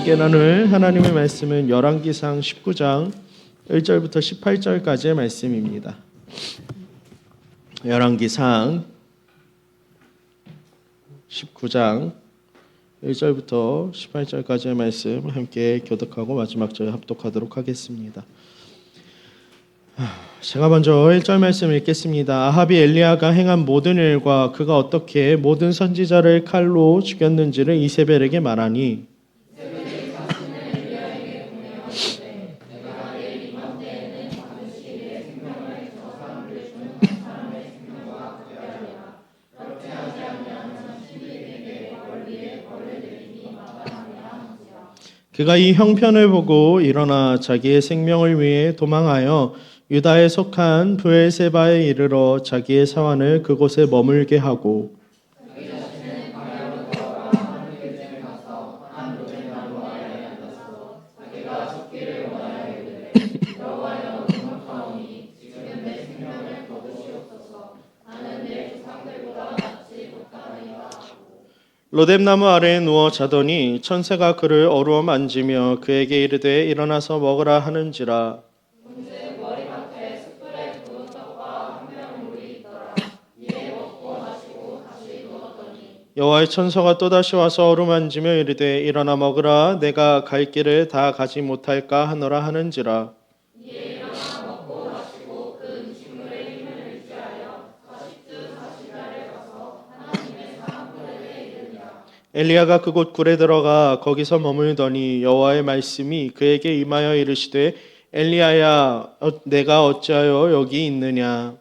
함께 나눌 하나님의 말씀은 열왕기상 19장 1절부터 18절까지의 말씀입니다. 열왕기상 19장 1절부터 18절까지의 말씀 함께 교독하고 마지막 절 합독하도록 하겠습니다. 제가 먼저 1절 말씀 읽겠습니다. 아합이 엘리야가 행한 모든 일과 그가 어떻게 모든 선지자를 칼로 죽였는지를 이세벨에게 말하니 그가 이 형편을 보고 일어나 자기의 생명을 위해 도망하여 유다에 속한 브엘세바에 이르러 자기의 사환을 그곳에 머물게 하고 로뎀나무 아래에 누워 자더니 천사가 그를 어루어 만지며 그에게 이르되 일어나서 먹으라 하는지라. 여호와의 천사가 또다시 와서 어루만지며 이르되 일어나 먹으라. 내가 갈 길을 다 가지 못할까 하노라 하는지라. 엘리야가 그곳 굴에 들어가 거기서 머물더니 여호와의 말씀이 그에게 임하여 이르시되 엘리야야 내가 어찌하여 여기 있느냐.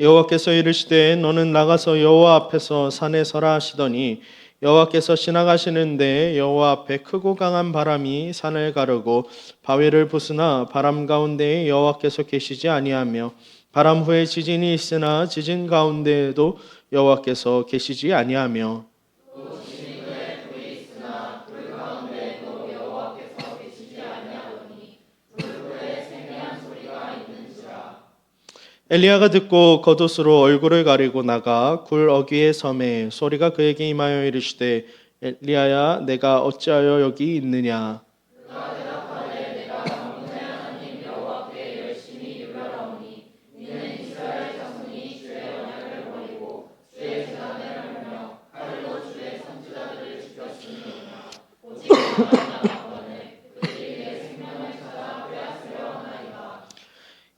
여호와께서 이르시되 너는 나가서 여호와 앞에서 산에 서라 하시더니 여호와께서 지나가시는데 여호와 앞에 크고 강한 바람이 산을 가르고 바위를 부수나 바람 가운데에 여호와께서 계시지 아니하며 바람 후에 지진이 있으나 지진 가운데에도 여호와께서 계시지 아니하며 엘리야가 듣고 겉옷으로 얼굴을 가리고 나가 굴 어귀에 섬에 소리가 그에게 임하여 이르시되 엘리야야 내가 어찌하여 여기 있느냐.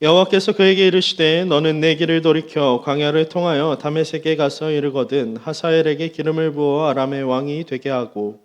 여호와께서 그에게 이르시되 너는 내 길을 돌이켜 광야를 통하여 다메섹에 가서 이르거든 하사엘에게 기름을 부어 아람의 왕이 되게 하고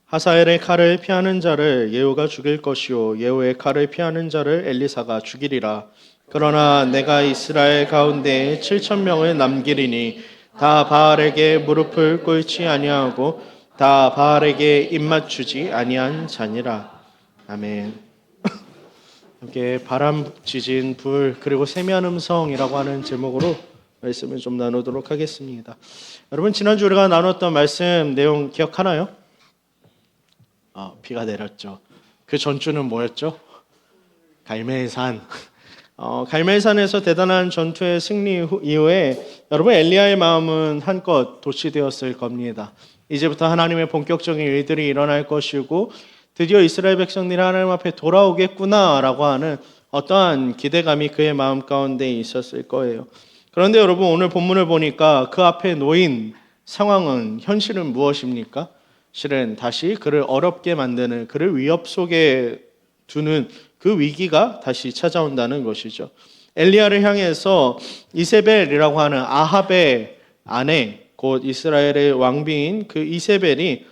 하사엘의 칼을 피하는 자를 예후가 죽일 것이요 예후의 칼을 피하는 자를 엘리사가 죽이리라. 그러나 내가 이스라엘 가운데 7,000명을 남기리니 다 바알에게 무릎을 꿇지 아니하고 다 바알에게 입맞추지 아니한 자니라. 아멘. 함께 바람, 지진, 불 그리고 세미한 음성이라고 하는 제목으로 말씀을 좀 나누도록 하겠습니다. 여러분 지난주 우리가 나눴던 말씀 내용 기억하나요? 비가 내렸죠. 그 전주는 뭐였죠? 갈멜산. 갈멜산에서 대단한 전투의 승리 이후에 여러분 엘리야의 마음은 한껏 도취되었을 겁니다. 이제부터 하나님의 본격적인 일들이 일어날 것이고 드디어 이스라엘 백성들이 하나님 앞에 돌아오겠구나라고 하는 어떠한 기대감이 그의 마음 가운데 있었을 거예요. 그런데 여러분 오늘 본문을 보니까 그 앞에 놓인 상황은 현실은 무엇입니까? 실은 다시 그를 어렵게 만드는 그를 위협 속에 두는 그 위기가 다시 찾아온다는 것이죠. 엘리야를 향해서 이세벨이라고 하는 아합의 아내 곧 이스라엘의 왕비인 그 이세벨이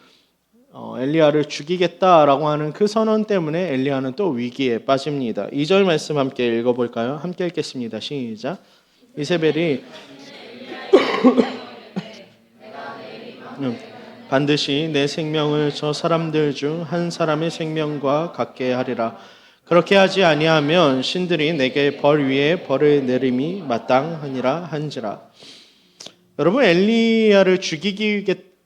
엘리야를 죽이겠다라고 하는 그 선언 때문에 엘리야는 또 위기에 빠집니다. 2절 말씀 함께 읽어볼까요? 함께 읽겠습니다. 시작. 이세벨이 반드시 내 생명을 저 사람들 중 한 사람의 생명과 같게 하리라. 그렇게 하지 아니하면 신들이 내게 벌 위에 벌을 내림이 마땅하니라 한지라. 여러분, 엘리야를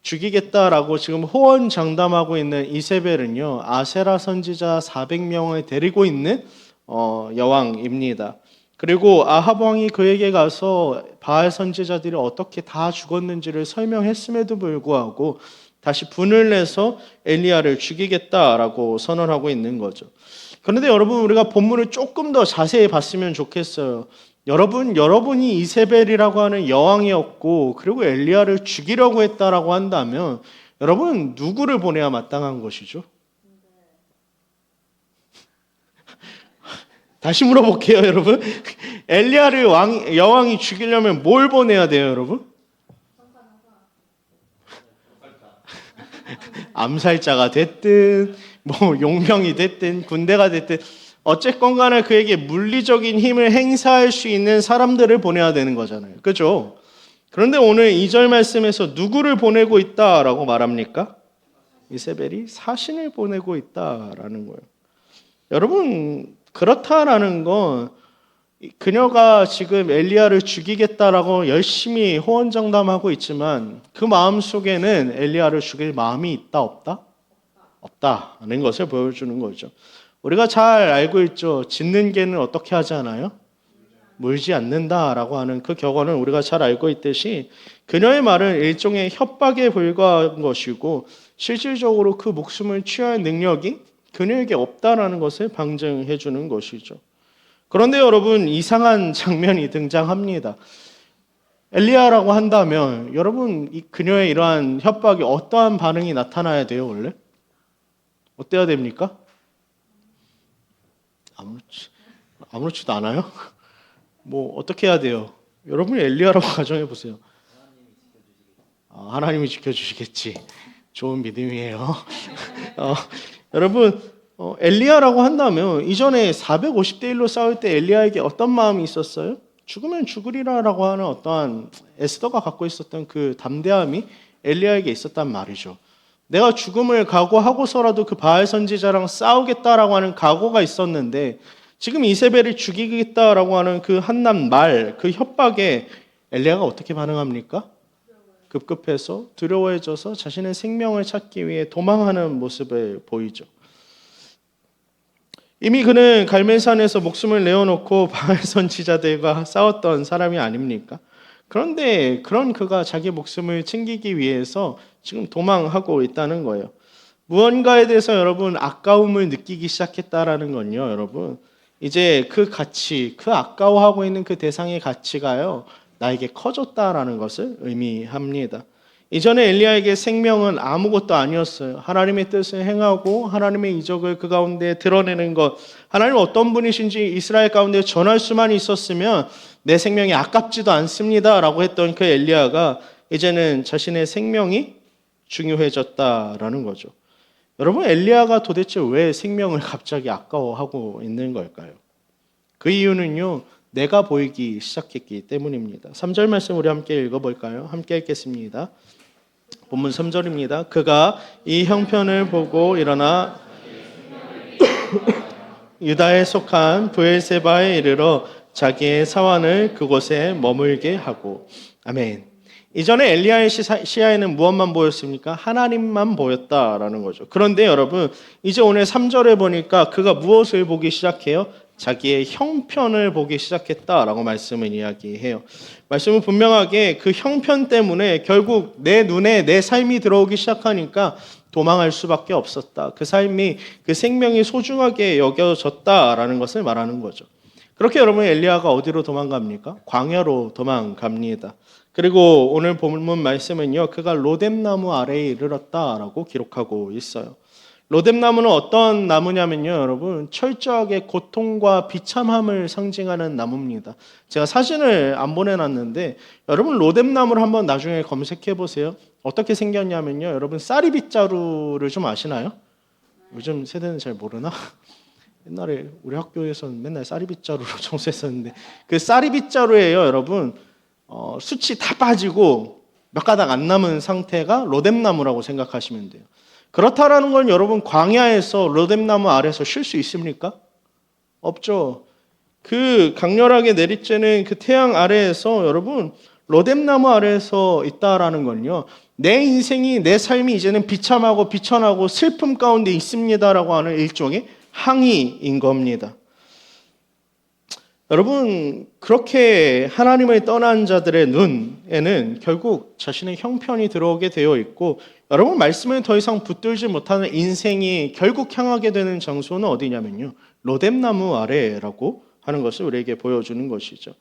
죽이겠다라고 지금 호언장담하고 있는 이세벨은요, 아세라 선지자 400명을 데리고 있는 여왕입니다. 그리고 아합 왕이 그에게 가서 바알 선지자들이 어떻게 다 죽었는지를 설명했음에도 불구하고 다시 분을 내서 엘리야를 죽이겠다라고 선언하고 있는 거죠. 그런데 여러분, 우리가 본문을 조금 더 자세히 봤으면 좋겠어요. 여러분이 이세벨이라고 하는 여왕이었고, 그리고 엘리야를 죽이려고 했다라고 한다면, 여러분 누구를 보내야 마땅한 것이죠? 다시 물어볼게요, 여러분. 엘리야를 여왕이 죽이려면 뭘 보내야 돼요, 여러분? 암살자가 됐든, 뭐 용병이 됐든, 군대가 됐든, 어쨌건 간에 그에게 물리적인 힘을 행사할 수 있는 사람들을 보내야 되는 거잖아요. 그죠? 그런데 오늘 2절 말씀에서 누구를 보내고 있다라고 말합니까? 이세벨이 사신을 보내고 있다라는 거예요. 여러분, 그렇다라는 건 그녀가 지금 엘리야를 죽이겠다라고 열심히 호언장담하고 있지만 그 마음 속에는 엘리야를 죽일 마음이 있다 없다? 없다는 것을 보여주는 거죠. 우리가 잘 알고 있죠. 짖는 개는 어떻게 하지 않아요? 물지 않는다라고 하는 그 격언을 우리가 잘 알고 있듯이 그녀의 말은 일종의 협박에 불과한 것이고 실질적으로 그 목숨을 취할 능력이 그녀에게 없다라는 것을 방증해 주는 것이죠. 그런데 여러분, 이상한 장면이 등장합니다. 엘리야라고 한다면 여러분, 그녀의 이러한 협박이 어떠한 반응이 나타나야 돼요? 원래 어때야 됩니까? 아무렇지도 않아요? 뭐 어떻게 해야 돼요? 여러분이 엘리야라고 가정해 보세요. 하나님이 지켜주시겠지. 좋은 믿음이에요. 여러분, 엘리야라고 한다면 이전에 450대 1로 싸울 때 엘리야에게 어떤 마음이 있었어요? 죽으면 죽으리라라고 하는 어떠한 에스더가 갖고 있었던 그 담대함이 엘리야에게 있었단 말이죠. 내가 죽음을 각오하고서라도 그 바알 선지자랑 싸우겠다라고 하는 각오가 있었는데 지금 이세벨을 죽이겠다라고 하는 그 한낱 말, 그 협박에 엘리야가 어떻게 반응합니까? 급급해서 두려워해져서 자신의 생명을 찾기 위해 도망하는 모습을 보이죠. 이미 그는 갈멜산에서 목숨을 내어놓고 바알 선지자들과 싸웠던 사람이 아닙니까? 그런데 그런 그가 자기 목숨을 챙기기 위해서 지금 도망하고 있다는 거예요. 무언가에 대해서 여러분 아까움을 느끼기 시작했다라는 건요, 여러분 이제 그 가치, 그 아까워하고 있는 그 대상의 가치가요 나에게 커졌다라는 것을 의미합니다. 이전에 엘리야에게 생명은 아무것도 아니었어요. 하나님의 뜻을 행하고 하나님의 이적을 그 가운데 드러내는 것, 하나님 어떤 분이신지 이스라엘 가운데 전할 수만 있었으면 내 생명이 아깝지도 않습니다 라고 했던 그 엘리야가 이제는 자신의 생명이 중요해졌다라는 거죠. 여러분, 엘리야가 도대체 왜 생명을 갑자기 아까워하고 있는 걸까요? 그 이유는요, 내가 보이기 시작했기 때문입니다. 3절 말씀 우리 함께 읽어볼까요? 함께 읽겠습니다. 본문 3절입니다. 그가 이 형편을 보고 일어나 유다에 속한 브엘세바에 이르러 자기의 사환을 그곳에 머물게 하고. 아멘. 이전에 엘리야의 시야에는 무엇만 보였습니까? 하나님만 보였다라는 거죠. 그런데 여러분, 이제 오늘 3절에 보니까 그가 무엇을 보기 시작해요? 자기의 형편을 보기 시작했다라고 말씀을 이야기해요. 말씀은 분명하게 그 형편 때문에 결국 내 눈에 내 삶이 들어오기 시작하니까 도망할 수밖에 없었다. 그 삶이, 그 생명이 소중하게 여겨졌다라는 것을 말하는 거죠. 그렇게 여러분, 엘리야가 어디로 도망갑니까? 광야로 도망갑니다. 그리고 오늘 본문 말씀은요, 그가 로뎀나무 아래에 이르렀다라고 기록하고 있어요. 로뎀나무는 어떤 나무냐면요, 여러분 철저하게 고통과 비참함을 상징하는 나무입니다. 제가 사진을 안 보내놨는데 여러분 로뎀나무를 한번 나중에 검색해 보세요. 어떻게 생겼냐면요, 여러분 쌀이빗자루를 좀 아시나요? 요즘 세대는 잘 모르나? 옛날에 우리 학교에서는 맨날 쌀이빗자루로 청소했었는데 그 쌀이빗자루예요, 여러분. 숯이 다 빠지고 몇 가닥 안 남은 상태가 로뎀나무라고 생각하시면 돼요. 그렇다라는 건 여러분 광야에서 로뎀나무 아래에서 쉴 수 있습니까? 없죠. 그 강렬하게 내리쬐는 그 태양 아래에서 여러분 로뎀나무 아래에서 있다라는 건요. 내 인생이 내 삶이 이제는 비참하고 비천하고 슬픔 가운데 있습니다라고 하는 일종의 항의인 겁니다. 여러분 그렇게 하나님을 떠난 자들의 눈에는 결국 자신의 형편이 들어오게 되어 있고 여러분 말씀을 더 이상 붙들지 못하는 인생이 결국 향하게 되는 장소는 어디냐면요. 로뎀나무 아래라고 하는 것을 우리에게 보여주는 것이죠.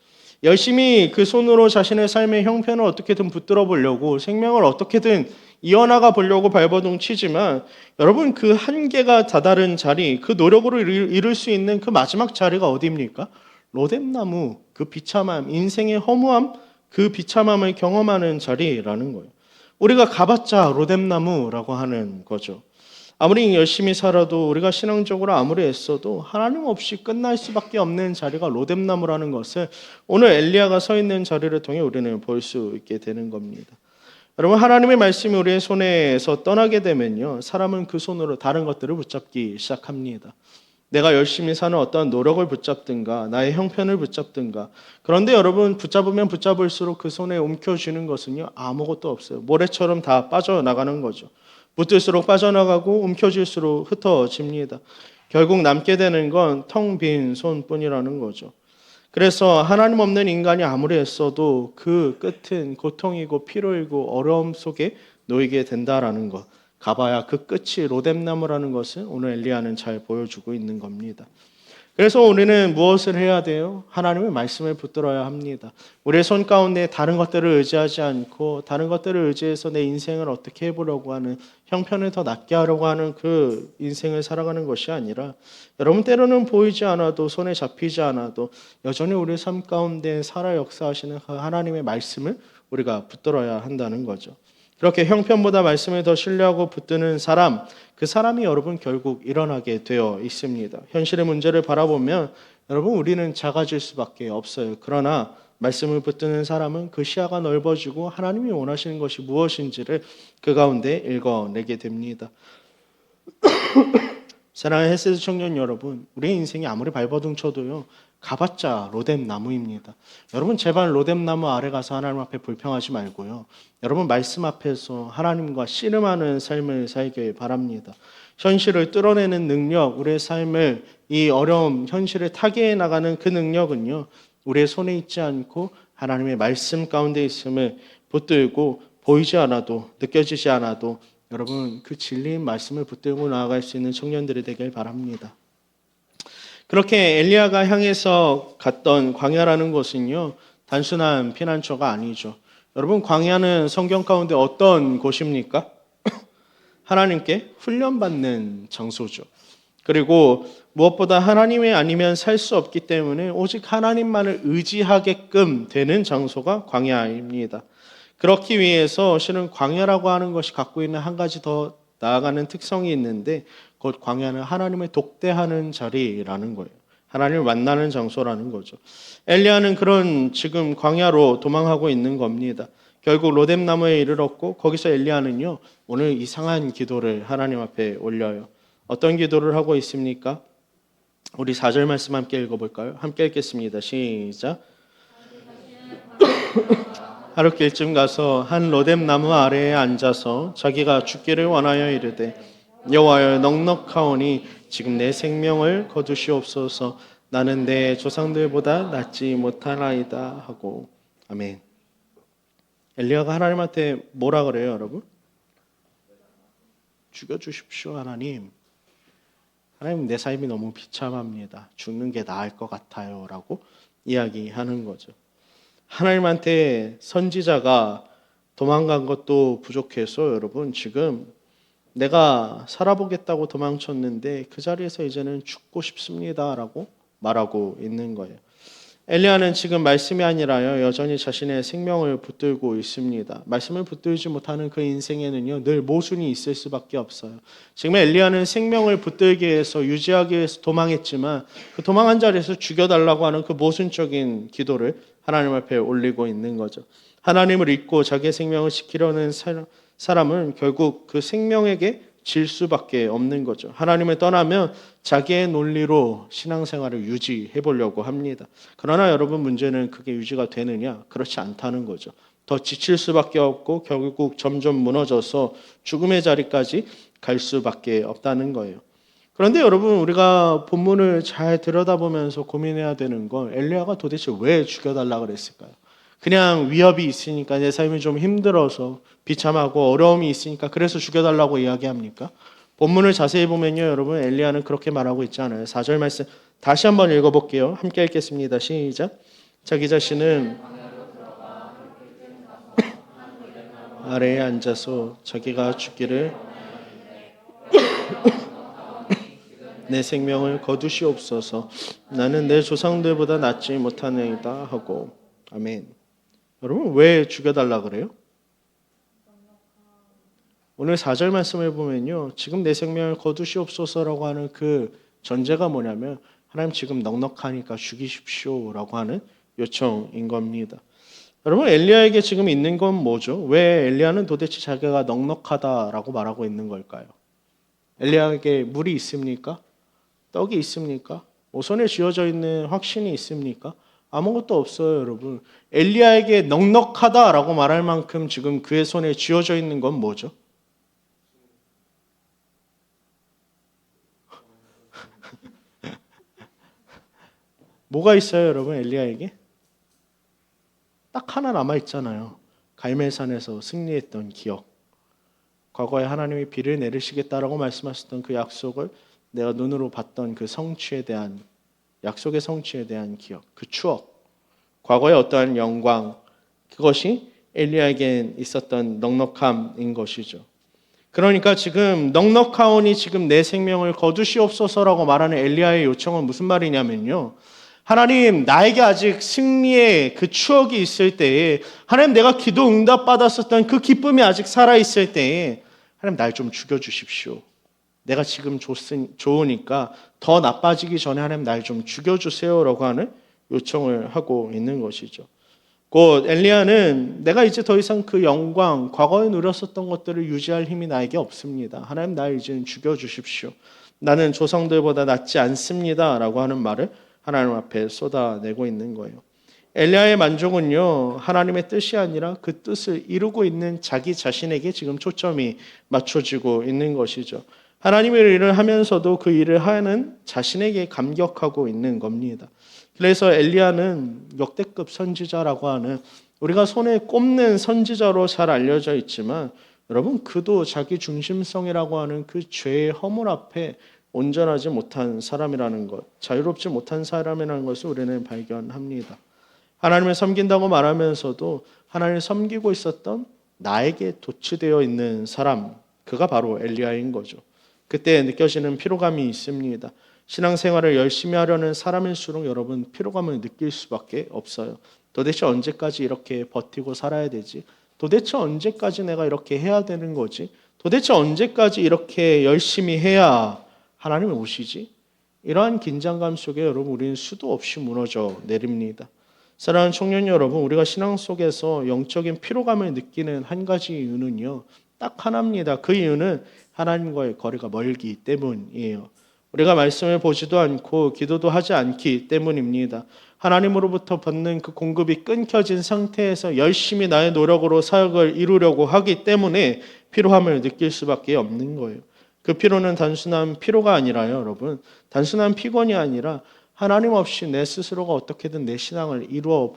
열심히 그 손으로 자신의 삶의 형편을 어떻게든 붙들어 보려고 생명을 어떻게든 이어나가 보려고 발버둥 치지만 여러분 그 한계가 다다른 자리, 그 노력으로 이룰 수 있는 그 마지막 자리가 어디입니까? 로뎀나무, 그 비참함, 인생의 허무함, 그 비참함을 경험하는 자리라는 거예요. 우리가 가봤자 로뎀나무라고 하는 거죠. 아무리 열심히 살아도 우리가 신앙적으로 아무리 애써도 하나님 없이 끝날 수밖에 없는 자리가 로뎀나무라는 것을 오늘 엘리야가 서 있는 자리를 통해 우리는 볼 수 있게 되는 겁니다. 여러분 하나님의 말씀이 우리의 손에서 떠나게 되면요. 사람은 그 손으로 다른 것들을 붙잡기 시작합니다. 내가 열심히 사는 어떤 노력을 붙잡든가 나의 형편을 붙잡든가 그런데 여러분 붙잡으면 붙잡을수록 그 손에 움켜쥐는 것은요. 아무것도 없어요. 모래처럼 다 빠져나가는 거죠. 붙들수록 빠져나가고 움켜쥘수록 흩어집니다. 결국 남게 되는 건 텅 빈 손뿐이라는 거죠. 그래서 하나님 없는 인간이 아무리 애써도 그 끝은 고통이고 피로이고 어려움 속에 놓이게 된다라는 것. 가봐야 그 끝이 로뎀나무라는 것을 오늘 엘리야는 잘 보여주고 있는 겁니다. 그래서 우리는 무엇을 해야 돼요? 하나님의 말씀을 붙들어야 합니다. 우리의 손 가운데 다른 것들을 의지하지 않고 다른 것들을 의지해서 내 인생을 어떻게 해보려고 하는 형편을 더 낫게 하려고 하는 그 인생을 살아가는 것이 아니라 여러분 때로는 보이지 않아도 손에 잡히지 않아도 여전히 우리의 삶 가운데 살아 역사하시는 하나님의 말씀을 우리가 붙들어야 한다는 거죠. 그렇게 형편보다 말씀을 더 신뢰하고 붙드는 사람, 그 사람이 여러분 결국 일어나게 되어 있습니다. 현실의 문제를 바라보면 여러분 우리는 작아질 수밖에 없어요. 그러나 말씀을 붙드는 사람은 그 시야가 넓어지고 하나님이 원하시는 것이 무엇인지를 그 가운데 읽어내게 됩니다. 사랑하는 헬스드 청년 여러분, 우리의 인생이 아무리 발버둥 쳐도요. 가봤자 로뎀나무입니다. 여러분 제발 로뎀나무 아래 가서 하나님 앞에 불평하지 말고요. 여러분 말씀 앞에서 하나님과 씨름하는 삶을 살길 바랍니다. 현실을 뚫어내는 능력, 우리의 삶을 이 어려움, 현실을 타개해 나가는 그 능력은요. 우리의 손에 있지 않고 하나님의 말씀 가운데 있음을 붙들고 보이지 않아도 느껴지지 않아도 여러분 그 진리인 말씀을 붙들고 나아갈 수 있는 청년들이 되길 바랍니다. 그렇게 엘리야가 향해서 갔던 광야라는 곳은요. 단순한 피난처가 아니죠. 여러분 광야는 성경 가운데 어떤 곳입니까? 하나님께 훈련받는 장소죠. 그리고 무엇보다 하나님이 아니면 살 수 없기 때문에 오직 하나님만을 의지하게끔 되는 장소가 광야입니다. 그렇기 위해서 실은 광야라고 하는 것이 갖고 있는 한 가지 더 나아가는 특성이 있는데 곧 광야는 하나님을 독대하는 자리라는 거예요. 하나님을 만나는 장소라는 거죠. 엘리야는 그런 지금 광야로 도망하고 있는 겁니다. 결국 로뎀나무에 이르렀고 거기서 엘리야는요. 오늘 이상한 기도를 하나님 앞에 올려요. 어떤 기도를 하고 있습니까? 우리 4절 말씀 함께 읽어볼까요? 함께 읽겠습니다. 시작. 하룻길쯤 가서 한 로뎀나무 아래에 앉아서 자기가 죽기를 원하여 이르되 여호와여 넉넉하오니 지금 내 생명을 거두시옵소서. 나는 내 조상들보다 낫지 못하나이다 하고. 아멘. 엘리야가 하나님한테 뭐라 그래요, 여러분? 죽여주십시오, 하나님. 하나님 내 삶이 너무 비참합니다. 죽는 게 나을 것 같아요 라고 이야기하는 거죠. 하나님한테 선지자가 도망간 것도 부족해서 여러분 지금 내가 살아보겠다고 도망쳤는데 그 자리에서 이제는 죽고 싶습니다 라고 말하고 있는 거예요. 엘리야는 지금 말씀이 아니라요, 여전히 자신의 생명을 붙들고 있습니다. 말씀을 붙들지 못하는 그 인생에는요, 늘 모순이 있을 수밖에 없어요. 지금 엘리야는 생명을 붙들기 위해서, 유지하기 위해서 도망했지만 그 도망한 자리에서 죽여달라고 하는 그 모순적인 기도를 하나님 앞에 올리고 있는 거죠. 하나님을 잊고 자기의 생명을 지키려는 사람은 결국 그 생명에게 질 수밖에 없는 거죠. 하나님을 떠나면 자기의 논리로 신앙생활을 유지해 보려고 합니다. 그러나 여러분, 문제는 그게 유지가 되느냐? 그렇지 않다는 거죠. 더 지칠 수밖에 없고 결국 점점 무너져서 죽음의 자리까지 갈 수밖에 없다는 거예요. 그런데 여러분, 우리가 본문을 잘 들여다보면서 고민해야 되는 건 엘리야가 도대체 왜 죽여달라 그랬을까요? 그냥 위협이 있으니까, 내 삶이 좀 힘들어서 비참하고 어려움이 있으니까 그래서 죽여달라고 이야기합니까? 본문을 자세히 보면요, 여러분, 엘리야는 그렇게 말하고 있지 않아요. 4절 말씀 다시 한번 읽어볼게요. 함께 읽겠습니다. 시작. 자기 자신은 아래에 앉아서 자기가 죽기를 내 생명을 거두시옵소서. 나는 내 조상들보다 낫지 못하나이다 하고. 아멘. 여러분, 왜 죽여달라 그래요? 오늘 4절 말씀을 보면요, 지금 내 생명을 거두시옵소서라고 하는 그 전제가 뭐냐면, 하나님 지금 넉넉하니까 죽이십시오라고 하는 요청인 겁니다. 여러분, 엘리야에게 지금 있는 건 뭐죠? 왜 엘리야는 도대체 자기가 넉넉하다라고 말하고 있는 걸까요? 엘리야에게 물이 있습니까? 떡이 있습니까? 오선에 쥐어져 있는 확신이 있습니까? 아무것도 없어요, 여러분. 엘리야에게 넉넉하다라고 말할 만큼 지금 그의 손에 쥐어져 있는 건 뭐죠? 뭐가 있어요, 여러분, 엘리야에게? 딱 하나 남아있잖아요. 갈멜산에서 승리했던 기억. 과거에 하나님이 비를 내리시겠다라고 말씀하셨던 그 약속을 내가 눈으로 봤던 그 성취에 대한, 약속의 성취에 대한 기억, 그 추억, 과거의 어떠한 영광, 그것이 엘리야에겐 있었던 넉넉함인 것이죠. 그러니까 지금 넉넉하오니 지금 내 생명을 거두시옵소서라고 말하는 엘리야의 요청은 무슨 말이냐면요, 하나님, 나에게 아직 승리의 그 추억이 있을 때에, 하나님, 내가 기도 응답 받았었던 그 기쁨이 아직 살아있을 때에, 하나님, 날 좀 죽여주십시오. 내가 지금 좋으니까 더 나빠지기 전에 하나님, 날 좀 죽여주세요라고 하는 요청을 하고 있는 것이죠. 곧 엘리야는 내가 이제 더 이상 그 영광, 과거에 누렸었던 것들을 유지할 힘이 나에게 없습니다. 하나님, 날 이제는 죽여주십시오. 나는 조상들보다 낫지 않습니다 라고 하는 말을 하나님 앞에 쏟아내고 있는 거예요. 엘리야의 만족은요, 하나님의 뜻이 아니라 그 뜻을 이루고 있는 자기 자신에게 지금 초점이 맞춰지고 있는 것이죠. 하나님의 일을 하면서도 그 일을 하는 자신에게 감격하고 있는 겁니다. 그래서 엘리야는 역대급 선지자라고 하는, 우리가 손에 꼽는 선지자로 잘 알려져 있지만, 여러분, 그도 자기 중심성이라고 하는 그 죄의 허물 앞에 온전하지 못한 사람이라는 것, 자유롭지 못한 사람이라는 것을 우리는 발견합니다. 하나님을 섬긴다고 말하면서도 하나님을 섬기고 있었던 나에게 도취되어 있는 사람, 그가 바로 엘리야인 거죠. 그때 느껴지는 피로감이 있습니다. 신앙생활을 열심히 하려는 사람일수록 여러분, 피로감을 느낄 수밖에 없어요. 도대체 언제까지 이렇게 버티고 살아야 되지? 도대체 언제까지 내가 이렇게 해야 되는 거지? 도대체 언제까지 이렇게 열심히 해야 하나님이 오시지? 이러한 긴장감 속에 여러분, 우리는 수도 없이 무너져 내립니다. 사랑하는 청년 여러분, 우리가 신앙 속에서 영적인 피로감을 느끼는 한 가지 이유는요, 딱 하나입니다. 그 이유는 하나님과의 거리가 멀기 때문이에요. 우리가 말씀을 보지도 않고 기도도 하지 않기 때문입니다. 하나님으로부터 받는 그 공급이 끊겨진 상태에서 열심히 나의 노력으로 사역을 이루려고 하기 때문에 피로함을 느낄 수밖에 없는 거예요. 그 피로는 단순한 피로가 아니라요, 여러분. 단순한 피곤이 아니라 하나님 없이 내 스스로가 어떻게든 내 신앙을 이루어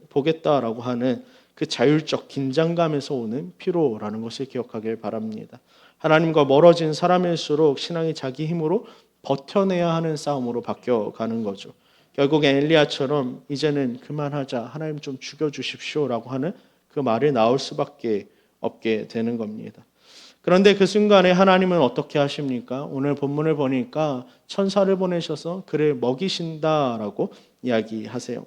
보겠다라고 하는 그 자율적 긴장감에서 오는 피로라는 것을 기억하길 바랍니다. 하나님과 멀어진 사람일수록 신앙이 자기 힘으로 버텨내야 하는 싸움으로 바뀌어가는 거죠. 결국엔 엘리야처럼 이제는 그만하자, 하나님 좀 죽여주십시오라고 하는 그 말이 나올 수밖에 없게 되는 겁니다. 그런데 그 순간에 하나님은 어떻게 하십니까? 오늘 본문을 보니까 천사를 보내셔서 그를 먹이신다라고 이야기하세요.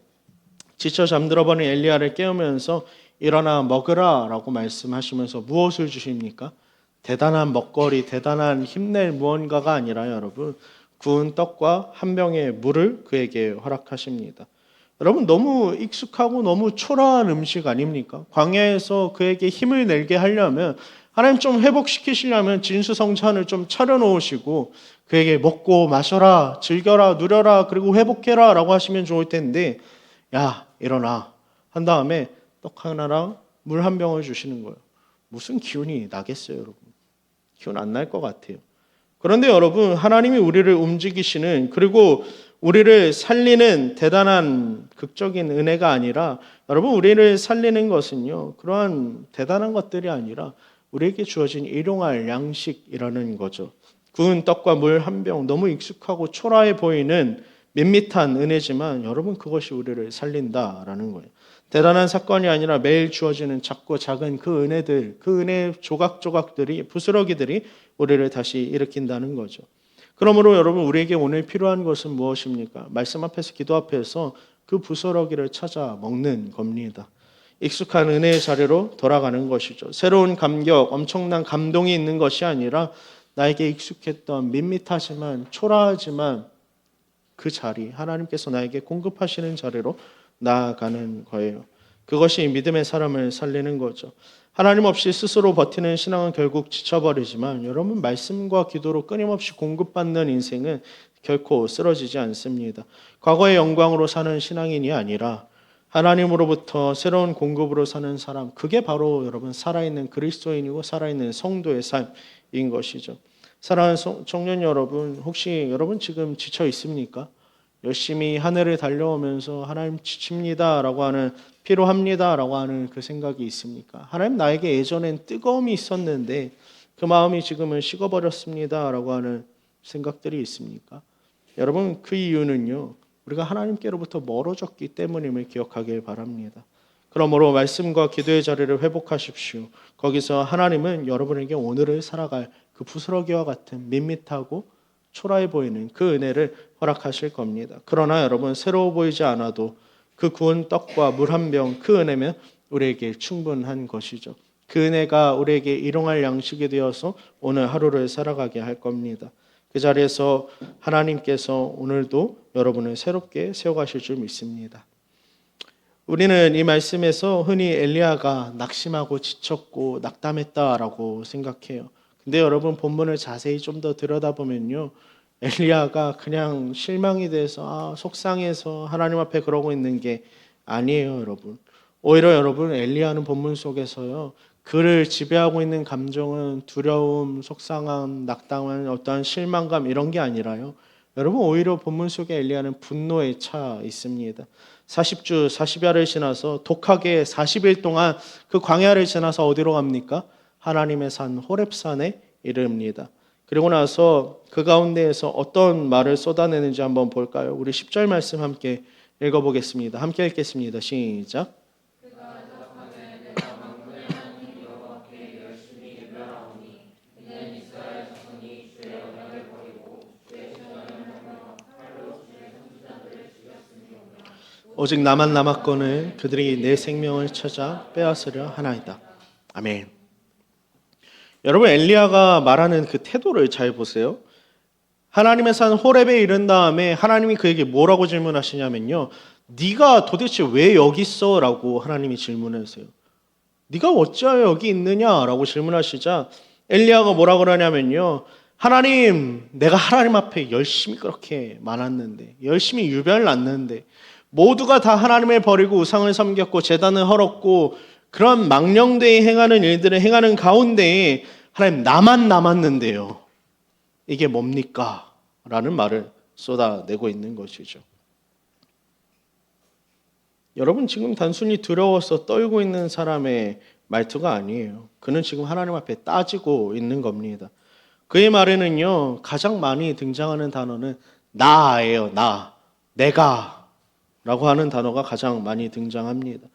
지쳐 잠들어 버린 엘리야를 깨우면서 일어나 먹으라 라고 말씀하시면서 무엇을 주십니까? 대단한 먹거리, 대단한 힘낼 무언가가 아니라 여러분 구운 떡과 한 병의 물을 그에게 허락하십니다. 여러분 너무 익숙하고 너무 초라한 음식 아닙니까? 광야에서 그에게 힘을 내게 하려면 하나님 좀 회복시키시려면 진수성찬을 좀 차려놓으시고 그에게 먹고 마셔라, 즐겨라, 누려라, 그리고 회복해라 라고 하시면 좋을 텐데 야 일어나 한 다음에 떡 하나랑 물 한 병을 주시는 거예요. 무슨 기운이 나겠어요 여러분? 기운 안 날 것 같아요. 그런데 여러분 하나님이 우리를 움직이시는 그리고 우리를 살리는 대단한 극적인 은혜가 아니라 여러분 우리를 살리는 것은요 그러한 대단한 것들이 아니라 우리에게 주어진 일용할 양식이라는 거죠. 구운 떡과 물 한 병 너무 익숙하고 초라해 보이는 밋밋한 은혜지만 여러분 그것이 우리를 살린다라는 거예요. 대단한 사건이 아니라 매일 주어지는 작고 작은 그 은혜들, 그 은혜 조각조각들이 부스러기들이 우리를 다시 일으킨다는 거죠. 그러므로 여러분 우리에게 오늘 필요한 것은 무엇입니까? 말씀 앞에서 기도 앞에서 그 부스러기를 찾아 먹는 겁니다. 익숙한 은혜의 자리로 돌아가는 것이죠. 새로운 감격, 엄청난 감동이 있는 것이 아니라 나에게 익숙했던 밋밋하지만 초라하지만 그 자리, 하나님께서 나에게 공급하시는 자리로 나아가는 거예요. 그것이 믿음의 사람을 살리는 거죠. 하나님 없이 스스로 버티는 신앙은 결국 지쳐버리지만 여러분 말씀과 기도로 끊임없이 공급받는 인생은 결코 쓰러지지 않습니다. 과거의 영광으로 사는 신앙인이 아니라 하나님으로부터 새로운 공급으로 사는 사람, 그게 바로 여러분 살아있는 그리스도인이고 살아있는 성도의 삶인 것이죠. 사랑하는 청년 여러분, 혹시 여러분 지금 지쳐 있습니까? 열심히 한 해를 달려오면서 하나님 지칩니다라고 하는 피로합니다라고 하는 그 생각이 있습니까? 하나님 나에게 예전엔 뜨거움이 있었는데 그 마음이 지금은 식어버렸습니다라고 하는 생각들이 있습니까? 여러분 그 이유는요 우리가 하나님께로부터 멀어졌기 때문임을 기억하길 바랍니다. 그러므로 말씀과 기도의 자리를 회복하십시오. 거기서 하나님은 여러분에게 오늘을 살아갈 그 부스러기와 같은 밋밋하고 초라해 보이는 그 은혜를 허락하실 겁니다. 그러나 여러분 새로워 보이지 않아도 그 구운 떡과 물 한 병 그 은혜면 우리에게 충분한 것이죠. 그 은혜가 우리에게 일용할 양식이 되어서 오늘 하루를 살아가게 할 겁니다. 그 자리에서 하나님께서 오늘도 여러분을 새롭게 세워가실 줄 믿습니다. 우리는 이 말씀에서 흔히 엘리야가 낙심하고 지쳤고 낙담했다라고 생각해요. 근데 여러분 본문을 자세히 좀 더 들여다보면요. 엘리야가 그냥 실망이 돼서 속상해서 하나님 앞에 그러고 있는 게 아니에요, 여러분. 오히려 여러분 엘리야는 본문 속에서요. 그를 지배하고 있는 감정은 두려움, 속상함, 낙담한 어떠한 실망감 이런 게 아니라요. 여러분 오히려 본문 속에 엘리야는 분노에 차 있습니다. 40주 40야를 지나서 독하게 40일 동안 그 광야를 지나서 어디로 갑니까? 하나님의 산 호렙산에 이릅니다. 그리고 나서 그 가운데에서 어떤 말을 쏟아내는지 한번 볼까요? 우리 10절 말씀 함께 읽어보겠습니다. 함께 읽겠습니다. 시작. 오직 나만 남았거늘 그들이 내 생명을 찾아 빼앗으려 하나이다. 아멘. 여러분 엘리야가 말하는 그 태도를 잘 보세요. 하나님의 산 호렙에 이른 다음에 하나님이 그에게 뭐라고 질문하시냐면요. 네가 도대체 왜 여기 있어? 라고 하나님이 질문하세요. 네가 어찌하여 여기 있느냐라고 질문하시자 엘리야가 뭐라 그러냐면요. 하나님, 내가 하나님 앞에 열심히 그렇게 많았는데 열심히 유별을 놨는데 모두가 다 하나님을 버리고 우상을 섬겼고 제단을 헐었고 그런 망령되이 행하는 일들을 행하는 가운데에 하나님 나만 남았는데요. 이게 뭡니까? 라는 말을 쏟아내고 있는 것이죠. 여러분 지금 단순히 두려워서 떨고 있는 사람의 말투가 아니에요. 그는 지금 하나님 앞에 따지고 있는 겁니다. 그의 말에는요 가장 많이 등장하는 단어는 나예요. 내가 라고 하는 단어가 가장 많이 등장합니다.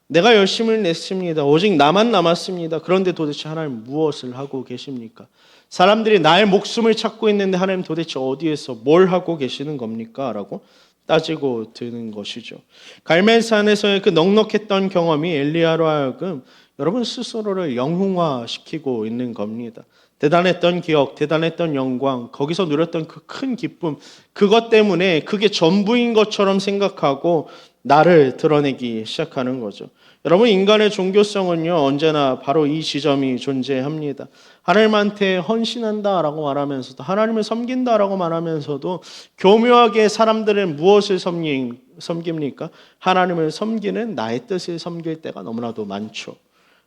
내가 열심을 냈습니다. 오직 나만 남았습니다. 그런데 도대체 하나님 무엇을 하고 계십니까? 사람들이 나의 목숨을 찾고 있는데 하나님 도대체 어디에서 뭘 하고 계시는 겁니까? 라고 따지고 드는 것이죠. 갈멜산에서의 그 넉넉했던 경험이 엘리야로 하여금 여러분 스스로를 영웅화시키고 있는 겁니다. 대단했던 기억, 대단했던 영광, 거기서 누렸던 그 큰 기쁨, 그것 때문에 그게 전부인 것처럼 생각하고 나를 드러내기 시작하는 거죠. 여러분, 인간의 종교성은요, 언제나 바로 이 지점이 존재합니다. 하나님한테 헌신한다라고 말하면서도, 하나님을 섬긴다라고 말하면서도 교묘하게 사람들은 무엇을 섬깁니까? 하나님을 섬기는 나의 뜻을 섬길 때가 너무나도 많죠.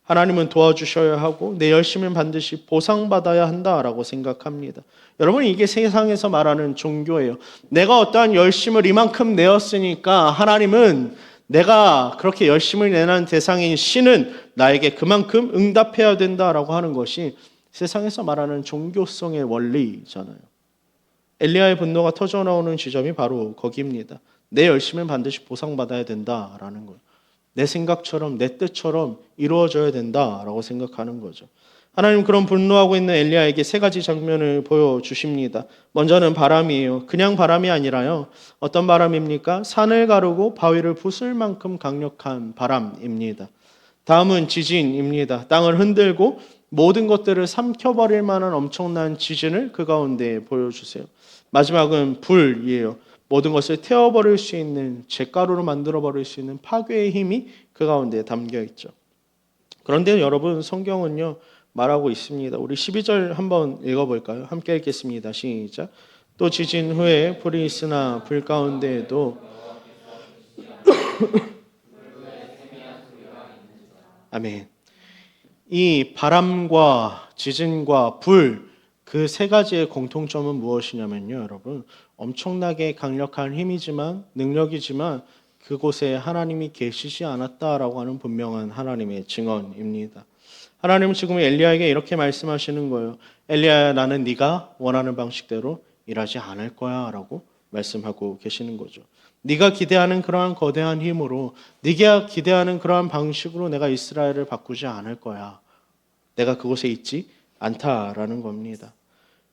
하나님은 도와주셔야 하고 내 열심은 반드시 보상받아야 한다라고 생각합니다. 여러분, 이게 세상에서 말하는 종교예요. 내가 어떠한 열심을 이만큼 내었으니까 하나님은 내가 그렇게 열심을 내는 대상인 신은 나에게 그만큼 응답해야 된다라고 하는 것이 세상에서 말하는 종교성의 원리잖아요. 엘리야의 분노가 터져나오는 지점이 바로 거기입니다. 내 열심은 반드시 보상받아야 된다라는 거예요. 내 생각처럼 내 뜻처럼 이루어져야 된다라고 생각하는 거죠. 하나님 그런 분노하고 있는 엘리야에게 세 가지 장면을 보여주십니다. 먼저는 바람이에요. 그냥 바람이 아니라요. 어떤 바람입니까? 산을 가르고 바위를 부술 만큼 강력한 바람입니다. 다음은 지진입니다. 땅을 흔들고 모든 것들을 삼켜버릴 만한 엄청난 지진을 그 가운데 보여주세요. 마지막은 불이에요. 모든 것을 태워버릴 수 있는, 잿가루로 만들어버릴 수 있는 파괴의 힘이 그 가운데 담겨 있죠. 그런데 여러분, 성경은요 말하고 있습니다. 우리 12절 한번 읽어볼까요? 함께 읽겠습니다. 시작. 또 지진 후에 불이 있으나 불 가운데에도 아멘. 이 바람과 지진과 불, 그 세 가지의 공통점은 무엇이냐면요, 여러분, 엄청나게 강력한 힘이지만, 능력이지만 그곳에 하나님이 계시지 않았다라고 하는 분명한 하나님의 증언입니다. 하나님은 지금 엘리야에게 이렇게 말씀하시는 거예요. 엘리야야, 나는 네가 원하는 방식대로 일하지 않을 거야 라고 말씀하고 계시는 거죠. 네가 기대하는 그러한 거대한 힘으로, 네가 기대하는 그러한 방식으로 내가 이스라엘을 바꾸지 않을 거야. 내가 그곳에 있지 않다라는 겁니다.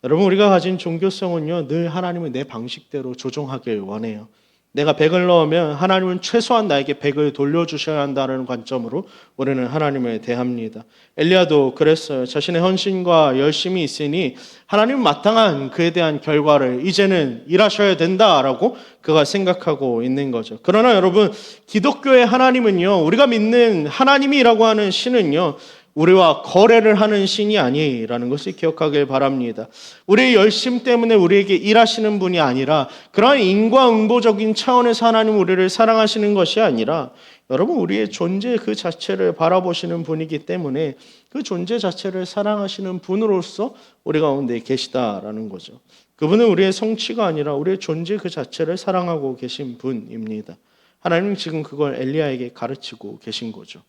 여러분, 우리가 가진 종교성은요, 늘 하나님은 내 방식대로 조종하길 원해요. 내가 100을 넣으면 하나님은 최소한 나에게 100을 돌려주셔야 한다는 관점으로 우리는 하나님을 대합니다. 엘리야도 그랬어요. 자신의 헌신과 열심이 있으니 하나님은 마땅한 그에 대한 결과를 이제는 일하셔야 된다라고 그가 생각하고 있는 거죠. 그러나 여러분, 기독교의 하나님은요, 우리가 믿는 하나님이라고 하는 신은요, 우리와 거래를 하는 신이 아니라는 것을 기억하길 바랍니다. 우리의 열심 때문에 우리에게 일하시는 분이 아니라, 그러한 인과응보적인 차원에서 하나님 우리를 사랑하시는 것이 아니라, 여러분, 우리의 존재 그 자체를 바라보시는 분이기 때문에 그 존재 자체를 사랑하시는 분으로서 우리 가운데 계시다라는 거죠. 그분은 우리의 성취가 아니라 우리의 존재 그 자체를 사랑하고 계신 분입니다. 하나님은 지금 그걸 엘리야에게 가르치고 계신 거죠.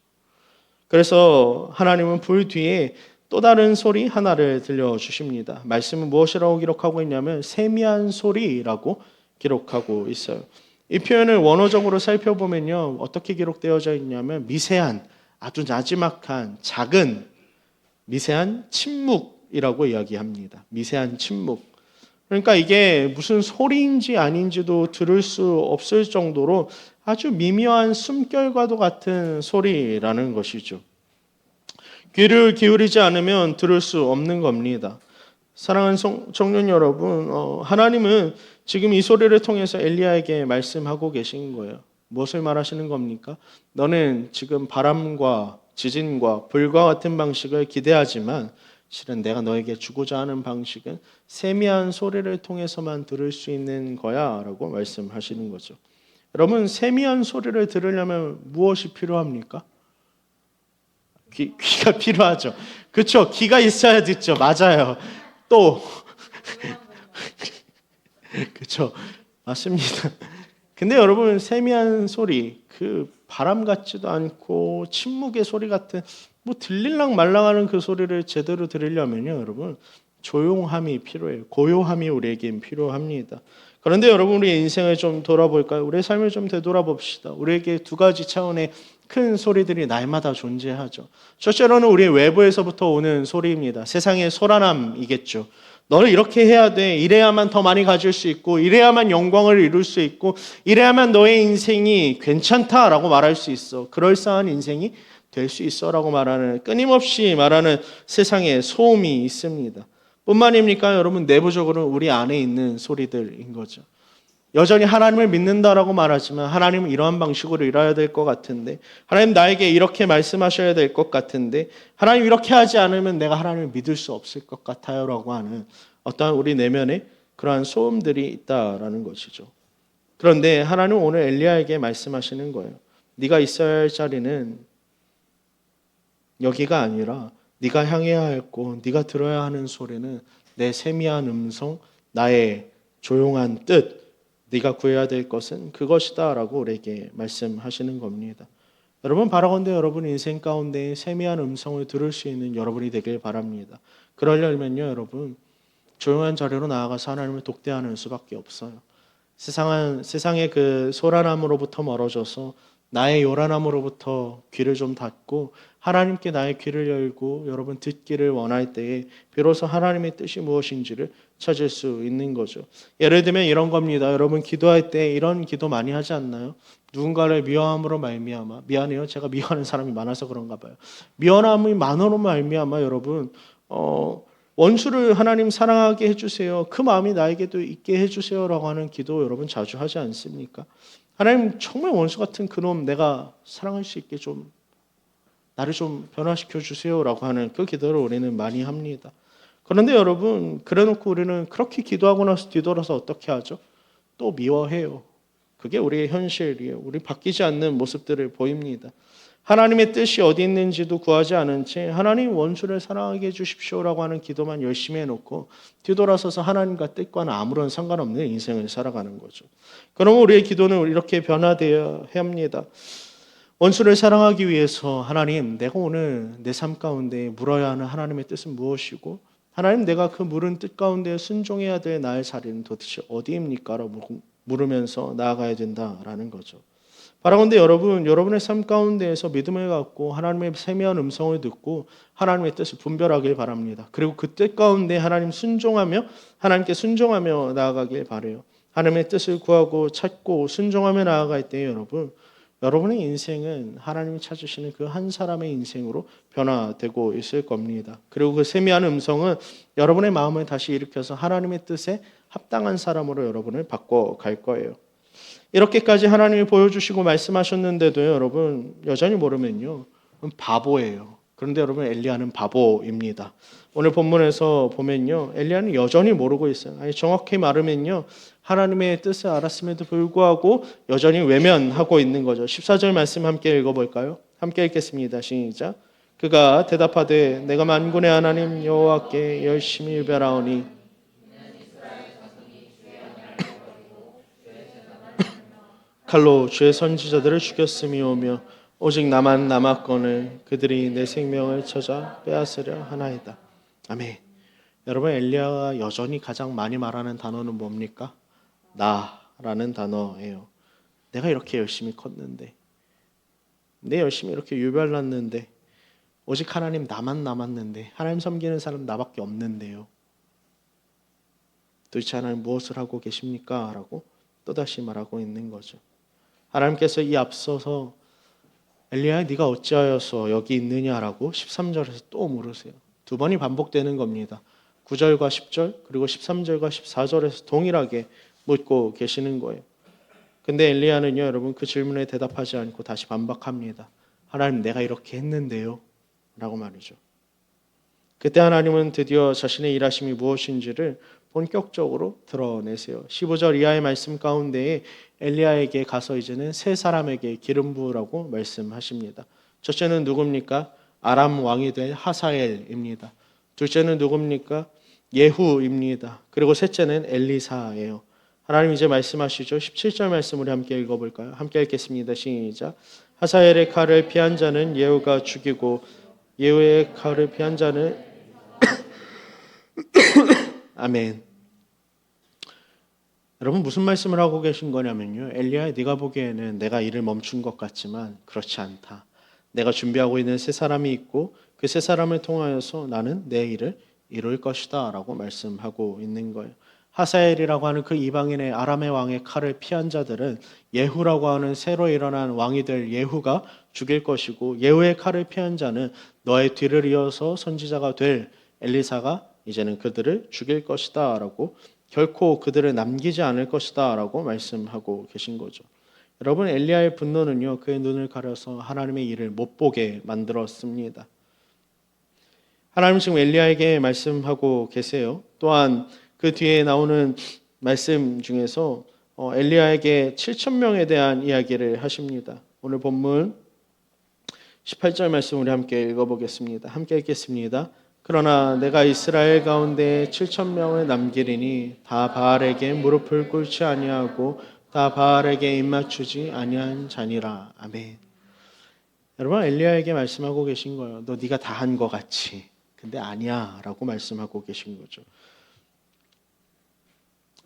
그래서 하나님은 불 뒤에 또 다른 소리 하나를 들려주십니다. 말씀은 무엇이라고 기록하고 있냐면 세미한 소리라고 기록하고 있어요. 이 표현을 원어적으로 살펴보면요, 어떻게 기록되어져 있냐면 미세한, 아주 나지막한, 작은, 미세한 침묵이라고 이야기합니다. 미세한 침묵. 그러니까 이게 무슨 소리인지 아닌지도 들을 수 없을 정도로 아주 미묘한 숨결과도 같은 소리라는 것이죠. 귀를 기울이지 않으면 들을 수 없는 겁니다. 사랑하는 청년 여러분, 하나님은 지금 이 소리를 통해서 엘리야에게 말씀하고 계신 거예요. 무엇을 말하시는 겁니까? 너는 지금 바람과 지진과 불과 같은 방식을 기대하지만 실은 내가 너에게 주고자 하는 방식은 세미한 소리를 통해서만 들을 수 있는 거야 라고 말씀하시는 거죠. 여러분, 세미한 소리를 들으려면 무엇이 필요합니까? 귀가 필요하죠. 그렇죠. 귀가 있어야 듣죠. 맞아요. 또 그렇죠. 맞습니다. 근데 여러분, 세미한 소리, 그 바람 같지도 않고 침묵의 소리 같은 뭐 들릴랑 말랑하는 그 소리를 제대로 들으려면요, 여러분, 조용함이 필요해요. 고요함이 우리에겐 필요합니다. 그런데 여러분, 우리의 인생을 좀 돌아볼까요? 우리의 삶을 좀 되돌아봅시다. 우리에게 두 가지 차원의 큰 소리들이 날마다 존재하죠. 첫째로는 우리 외부에서부터 오는 소리입니다. 세상의 소란함이겠죠. 너는 이렇게 해야 돼. 이래야만 더 많이 가질 수 있고 이래야만 영광을 이룰 수 있고 이래야만 너의 인생이 괜찮다라고 말할 수 있어. 그럴싸한 인생이 될 수 있어라고 말하는, 끊임없이 말하는 세상에 소음이 있습니다. 뿐만입니까? 여러분, 내부적으로는 우리 안에 있는 소리들인 거죠. 여전히 하나님을 믿는다라고 말하지만 하나님은 이러한 방식으로 일해야 될 것 같은데, 하나님 나에게 이렇게 말씀하셔야 될 것 같은데, 하나님 이렇게 하지 않으면 내가 하나님을 믿을 수 없을 것 같아요 라고 하는 어떠한 우리 내면에 그러한 소음들이 있다라는 것이죠. 그런데 하나님은 오늘 엘리야에게 말씀하시는 거예요. 네가 있어야 할 자리는 여기가 아니라 네가 향해야 할 곳, 네가 들어야 하는 소리는 내 세미한 음성, 나의 조용한 뜻, 네가 구해야 될 것은 그것이다 라고 우리에게 말씀하시는 겁니다. 여러분, 바라건대 여러분 인생 가운데 세미한 음성을 들을 수 있는 여러분이 되길 바랍니다. 그러려면요, 여러분, 조용한 자리로 나아가서 하나님을 독대하는 수밖에 없어요. 세상의 그 소란함으로부터 멀어져서 나의 요란함으로부터 귀를 좀 닫고 하나님께 나의 귀를 열고 여러분 듣기를 원할 때에 비로소 하나님의 뜻이 무엇인지를 찾을 수 있는 거죠. 예를 들면 이런 겁니다. 여러분, 기도할 때 이런 기도 많이 하지 않나요? 누군가를 미워함으로 말미암아, 미안해요, 제가 미워하는 사람이 많아서 그런가 봐요. 미워함이 많으로 말미암아 여러분 원수를 하나님 사랑하게 해주세요, 그 마음이 나에게도 있게 해주세요라고 하는 기도 여러분 자주 하지 않습니까? 하나님, 정말 원수 같은 그놈 내가 사랑할 수 있게 좀 나를 좀 변화시켜 주세요라고 하는 그 기도를 우리는 많이 합니다. 그런데 여러분, 그래놓고 우리는 그렇게 기도하고 나서 뒤돌아서 어떻게 하죠? 또 미워해요. 그게 우리의 현실이에요. 우리 바뀌지 않는 모습들을 보입니다. 하나님의 뜻이 어디 있는지도 구하지 않은 채 하나님 원수를 사랑하게 해주십시오라고 하는 기도만 열심히 해놓고 뒤돌아서서 하나님과 뜻과는 아무런 상관없는 인생을 살아가는 거죠. 그러면 우리의 기도는 이렇게 변화되어야 합니다. 원수를 사랑하기 위해서 하나님, 내가 오늘 내 삶 가운데 물어야 하는 하나님의 뜻은 무엇이고 하나님, 내가 그 물은 뜻 가운데 순종해야 될 나의 자리는 도대체 어디입니까? 라고 물으면서 나아가야 된다라는 거죠. 바라건대 여러분, 여러분의 삶 가운데에서 믿음을 갖고 하나님의 세미한 음성을 듣고 하나님의 뜻을 분별하길 바랍니다. 그리고 그 뜻 가운데 하나님께 순종하며 나아가길 바라요. 하나님의 뜻을 구하고 찾고 순종하며 나아갈 때 여러분의 인생은 하나님이 찾으시는 그 한 사람의 인생으로 변화되고 있을 겁니다. 그리고 그 세미한 음성은 여러분의 마음을 다시 일으켜서 하나님의 뜻에 합당한 사람으로 여러분을 바꿔갈 거예요. 이렇게까지 하나님이 보여주시고 말씀하셨는데도 여러분 여전히 모르면요, 바보예요. 그런데 여러분, 엘리야는 바보입니다. 오늘 본문에서 보면요, 엘리야는 여전히 모르고 있어요. 아니, 정확히 말하면요, 하나님의 뜻을 알았음에도 불구하고 여전히 외면하고 있는 거죠. 14절 말씀 함께 읽어볼까요? 함께 읽겠습니다. 시작. 그가 대답하되 내가 만군의 하나님 여호와께 열심히 유별하오니 칼로 주의 선지자들을 죽였음이오며 오직 나만 남았거늘 그들이 내 생명을 찾아 빼앗으려 하나이다. 아멘. 여러분, 엘리야가 여전히 가장 많이 말하는 단어는 뭡니까? 나라는 단어예요. 내가 이렇게 열심히 컸는데, 내 열심히 이렇게 유별났는데 오직 하나님 나만 남았는데, 하나님 섬기는 사람 나밖에 없는데요. 도대체 하나님 무엇을 하고 계십니까? 라고 또다시 말하고 있는 거죠. 하나님께서 이 앞서서 엘리야야, 네가 어찌하여서 여기 있느냐라고 13절에서 또 물으세요. 두 번이 반복되는 겁니다. 9절과 10절 그리고 13절과 14절에서 동일하게 묻고 계시는 거예요. 근데 엘리야는요, 여러분, 그 질문에 대답하지 않고 다시 반박합니다. 하나님, 내가 이렇게 했는데요 라고 말이죠. 그때 하나님은 드디어 자신의 일하심이 무엇인지를 본격적으로 드러내세요. 15절 이하의 말씀 가운데에 엘리야에게 가서 이제는 세 사람에게 기름 부으라고 말씀하십니다. 첫째는 누굽니까? 아람 왕이 될 하사엘입니다. 둘째는 누굽니까? 예후입니다. 그리고 셋째는 엘리사예요. 하나님 이제 말씀하시죠. 17절 말씀 우리 함께 읽어볼까요? 함께 읽겠습니다. 시작. 하사엘의 칼을 피한 자는 예후가 죽이고 예후의 칼을 피한 자는 아멘. 여러분, 무슨 말씀을 하고 계신 거냐면요, 엘리야, 네가 보기에는 내가 일을 멈춘 것 같지만 그렇지 않다. 내가 준비하고 있는 세 사람이 있고 그 세 사람을 통하여서 나는 내 일을 이룰 것이다 라고 말씀하고 있는 거예요. 하사엘이라고 하는 그 이방인의 아람의 왕의 칼을 피한 자들은 예후라고 하는 새로 일어난 왕이 될 예후가 죽일 것이고, 예후의 칼을 피한 자는 너의 뒤를 이어서 선지자가 될 엘리사가 이제는 그들을 죽일 것이다 라고, 결코 그들을 남기지 않을 것이다 라고 말씀하고 계신 거죠. 여러분, 엘리야의 분노는요, 그의 눈을 가려서 하나님의 일을 못 보게 만들었습니다. 하나님 지금 엘리야에게 말씀하고 계세요. 또한 그 뒤에 나오는 말씀 중에서 엘리야에게 7천 명에 대한 이야기를 하십니다. 오늘 본문 18절 말씀 우리 함께 읽어보겠습니다. 함께 읽겠습니다. 그러나 내가 이스라엘 가운데 7천 명을 남기리니 다 바알에게 무릎을 꿇지 아니하고 다 바알에게 입맞추지 아니한 자니라. 아멘. 여러분, 엘리야에게 말씀하고 계신 거예요. 너 네가 다 한 것 같이. 근데 아니야 라고 말씀하고 계신 거죠.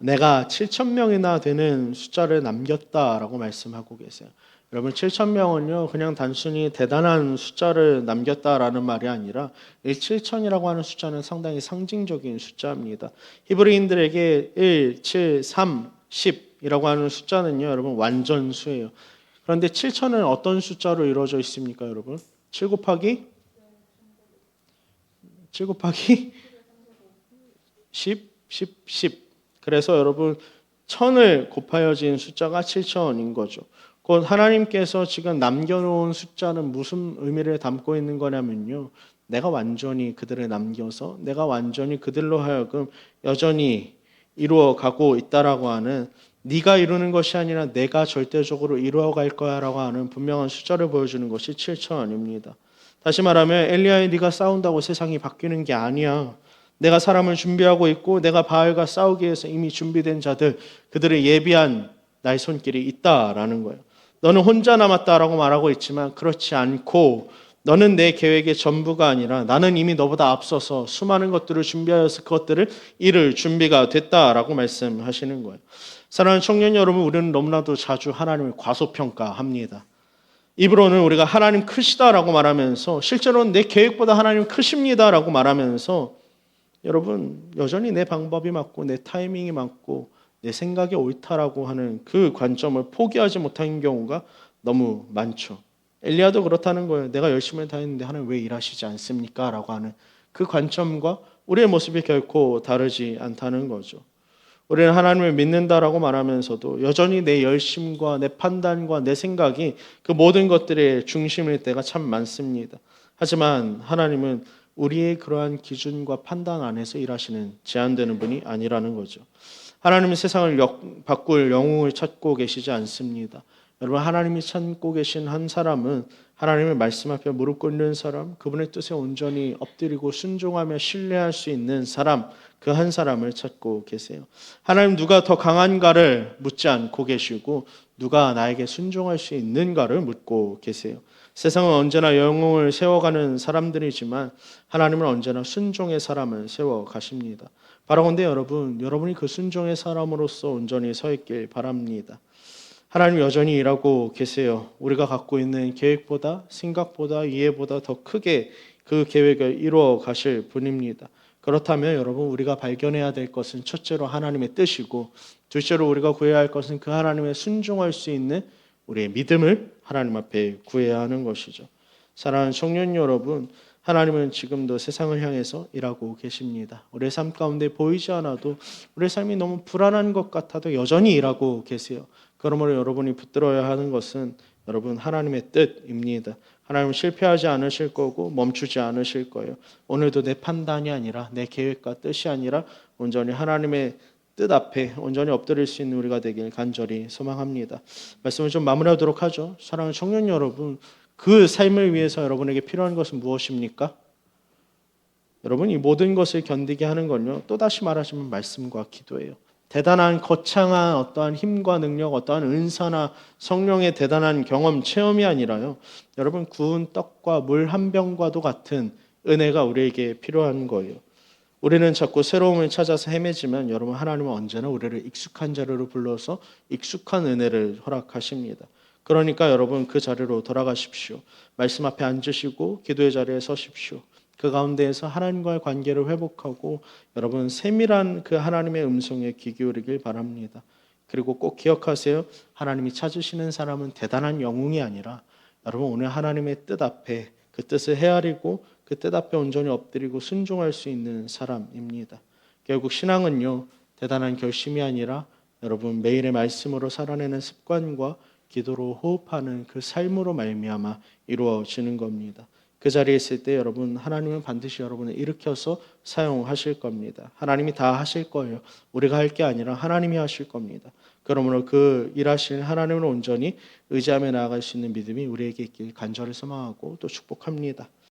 내가 7천 명이나 되는 숫자를 남겼다라고 말씀하고 계세요. 여러분, 7천 명은요 그냥 단순히 대단한 숫자를 남겼다라는 말이 아니라 이 7천이라고 하는 숫자는 상당히 상징적인 숫자입니다. 히브리인들에게 1, 7, 3, 10이라고 하는 숫자는요 여러분 완전수예요. 그런데 7천은 어떤 숫자로 이루어져 있습니까, 여러분? 7 곱하기 10, 10, 10. 그래서 여러분 천을 곱하여진 숫자가 7천인 거죠. 곧 하나님께서 지금 남겨놓은 숫자는 무슨 의미를 담고 있는 거냐면요, 내가 완전히 그들을 남겨서 내가 완전히 그들로 하여금 여전히 이루어가고 있다라고 하는, 네가 이루는 것이 아니라 내가 절대적으로 이루어갈 거야라고 하는 분명한 숫자를 보여주는 것이 7천입니다. 다시 말하면 엘리야의 네가 싸운다고 세상이 바뀌는 게 아니야. 내가 사람을 준비하고 있고 내가 바알과 싸우기 위해서 이미 준비된 자들, 그들을 예비한 나의 손길이 있다라는 거예요. 너는 혼자 남았다라고 말하고 있지만 그렇지 않고, 너는 내 계획의 전부가 아니라 나는 이미 너보다 앞서서 수많은 것들을 준비하여서 그것들을 이룰 준비가 됐다라고 말씀하시는 거예요. 사랑하는 청년 여러분, 우리는 너무나도 자주 하나님을 과소평가합니다. 입으로는 우리가 하나님 크시다라고 말하면서 실제로는 내 계획보다 하나님 크십니다라고 말하면서 여러분 여전히 내 방법이 맞고 내 타이밍이 맞고 내 생각이 옳다라고 하는 그 관점을 포기하지 못한 경우가 너무 많죠. 엘리야도 그렇다는 거예요. 내가 열심히 다 했는데 하나님 왜 일하시지 않습니까? 라고 하는 그 관점과 우리의 모습이 결코 다르지 않다는 거죠. 우리는 하나님을 믿는다라고 말하면서도 여전히 내 열심과 내 판단과 내 생각이 그 모든 것들의 중심일 때가 참 많습니다. 하지만 하나님은 우리의 그러한 기준과 판단 안에서 일하시는 제한되는 분이 아니라는 거죠. 하나님은 세상을 바꿀 영웅을 찾고 계시지 않습니다. 여러분, 하나님이 찾고 계신 한 사람은 하나님의 말씀 앞에 무릎 꿇는 사람, 그분의 뜻에 온전히 엎드리고 순종하며 신뢰할 수 있는 사람, 그 한 사람을 찾고 계세요. 하나님 누가 더 강한가를 묻지 않고 계시고 누가 나에게 순종할 수 있는가를 묻고 계세요. 세상은 언제나 영웅을 세워가는 사람들이지만 하나님은 언제나 순종의 사람을 세워가십니다. 바라건대 여러분이 그 순종의 사람으로서 온전히 서 있길 바랍니다. 하나님 여전히 일하고 계세요. 우리가 갖고 있는 계획보다, 생각보다, 이해보다 더 크게 그 계획을 이루어 가실 분입니다. 그렇다면 여러분, 우리가 발견해야 될 것은 첫째로 하나님의 뜻이고, 둘째로 우리가 구해야 할 것은 그 하나님의 순종할 수 있는 우리의 믿음을 하나님 앞에 구해야 하는 것이죠. 사랑하는 청년 여러분, 하나님은 지금도 세상을 향해서 일하고 계십니다. 우리의 삶 가운데 보이지 않아도, 우리의 삶이 너무 불안한 것 같아도 여전히 일하고 계세요. 그러므로 여러분이 붙들어야 하는 것은 여러분 하나님의 뜻입니다. 하나님은 실패하지 않으실 거고 멈추지 않으실 거예요. 오늘도 내 판단이 아니라 내 계획과 뜻이 아니라 온전히 하나님의 뜻 앞에 온전히 엎드릴 수 있는 우리가 되길 간절히 소망합니다. 말씀을 좀 마무리하도록 하죠. 사랑하는 청년 여러분, 그 삶을 위해서 여러분에게 필요한 것은 무엇입니까? 여러분, 이 모든 것을 견디게 하는 건요, 또다시 말하시면 말씀과 기도예요. 대단한 거창한 어떠한 힘과 능력, 어떠한 은사나 성령의 대단한 경험, 체험이 아니라요, 여러분 구운 떡과 물 한 병과도 같은 은혜가 우리에게 필요한 거예요. 우리는 자꾸 새로움을 찾아서 헤매지만 여러분, 하나님은 언제나 우리를 익숙한 자리로 불러서 익숙한 은혜를 허락하십니다. 그러니까 여러분 그 자리로 돌아가십시오. 말씀 앞에 앉으시고 기도의 자리에 서십시오. 그 가운데에서 하나님과의 관계를 회복하고 여러분 세밀한 그 하나님의 음성에 귀 기울이길 바랍니다. 그리고 꼭 기억하세요. 하나님이 찾으시는 사람은 대단한 영웅이 아니라 여러분 오늘 하나님의 뜻 앞에 그 뜻을 헤아리고 그 뜻 앞에 온전히 엎드리고 순종할 수 있는 사람입니다. 결국 신앙은요 대단한 결심이 아니라 여러분 매일의 말씀으로 살아내는 습관과 기도로 호흡하는 그 삶으로 말미암아 이루어지는 겁니다. 그 자리에 있을 때 여러분 하나님은 반드시 여러분을 일으켜서 사용하실 겁니다. 하나님이 다 하실 거예요. 우리가 할 게 아니라 하나님이 하실 겁니다. 그러므로 그 일하실 하나님을 온전히 의지하며 나아갈 수 있는 믿음이 우리에게 있길 간절히 소망하고 또 축복합니다.